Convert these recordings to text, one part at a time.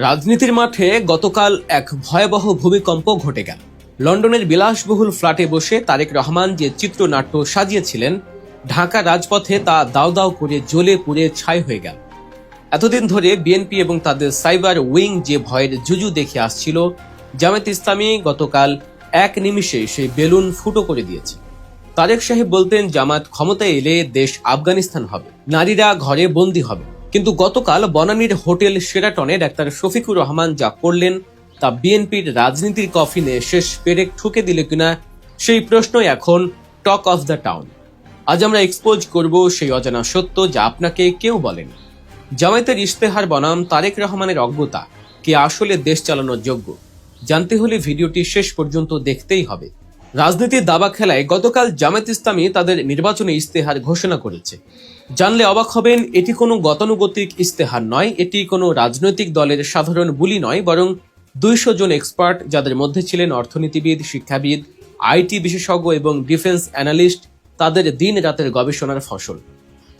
রাজনীতির মাঠে গতকাল এক ভয়াবহ ভূমিকম্প ঘটে গেল। লন্ডনের বিলাসবহুল ফ্ল্যাটে বসে তারেক রহমান যে চিত্রনাট্য সাজিয়েছিলেন, ঢাকা রাজপথে তা দাও দাও করে জ্বলে পুড়ে ছাই হয়ে গেল। এতদিন ধরে বিএনপি এবং তাদের সাইবার উইং যে ভয়ের জুজু দেখে আসছিল, জামায়াত ইসলামী গতকাল এক নিমিষে সেই বেলুন ফুটো করে দিয়েছে। তারেক সাহেব বলতেন, জামাত ক্ষমতায় এলে দেশ আফগানিস্তান হবে, নারীরা ঘরে বন্দী হবে। কিন্তু গতকাল বনানীর হোটেল শেরাটনে ডাক্তার শফিকুর রহমান যা করলেন, তা বিএনপির রাজনীতির কফিনে শেষ পেরেক ঠুকে দিল কিনা, সেই প্রশ্নই এখন টক অফ দ্য টাউন। আজ আমরা এক্সপোজ করব সেই অজানা সত্য যা আপনাকে কেউ বলেনি। জামায়াতের ইশতেহার বনাম তারেক রহমানের অজ্ঞতা, কে আসলে দেশ চালানোর যোগ্য, জানতে হলে ভিডিওটি শেষ পর্যন্ত দেখতেই হবে। রাজনীতির দাবা খেলায় গতকাল জামায়াত ইসলামী তাদের নির্বাচনী ইশতেহার ঘোষণা করেছে। জানলে অবাক হবেন, এটি কোনো গতানুগতিক ইশতেহার নয়, এটি কোনো রাজনৈতিক দলের সাধারণ বুলি নয়, বরং 200 জন এক্সপার্ট, যাদের মধ্যে ছিলেন অর্থনীতিবিদ, শিক্ষাবিদ, আইটি বিশেষজ্ঞ এবং ডিফেন্স অ্যানালিস্ট, তাদের দিন রাতের গবেষণার ফসল।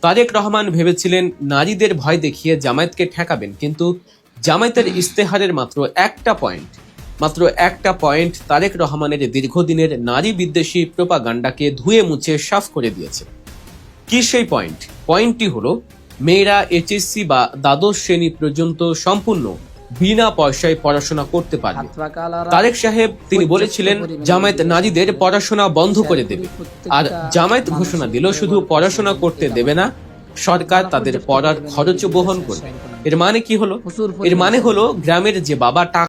তারেক রহমান ভেবেছিলেন নারীদের ভয় দেখিয়ে জামায়াতকে ঠেকাবেন, কিন্তু জামায়াতের ইশতেহারের মাত্র একটা পয়েন্ট তারেক রহমানের দীর্ঘদিনের নারী বিদ্বেষী প্রোপাগান্ডাকে ধুয়ে মুছে সাফ করে দিয়েছে। কি সেই পয়েন্টটি হলো, মেয়েরা এইচএসসি বা দ্বাদশ শ্রেণী পর্যন্ত সম্পূর্ণ বিনা পয়সায় পড়াশোনা করতে পারবে। তারেক সাহেব তিনি বলেছিলেন, জামায়াত নারীদের পড়াশোনা বন্ধ করে দেবে, আর জামায়াত ঘোষণা দিল শুধু পড়াশোনা করতে দেবে না, সরকার তাদের পড়ার খরচও বহন করবে। এর মানে কি হলো? এর মানে হলো গ্রামের যে বাবা টাকা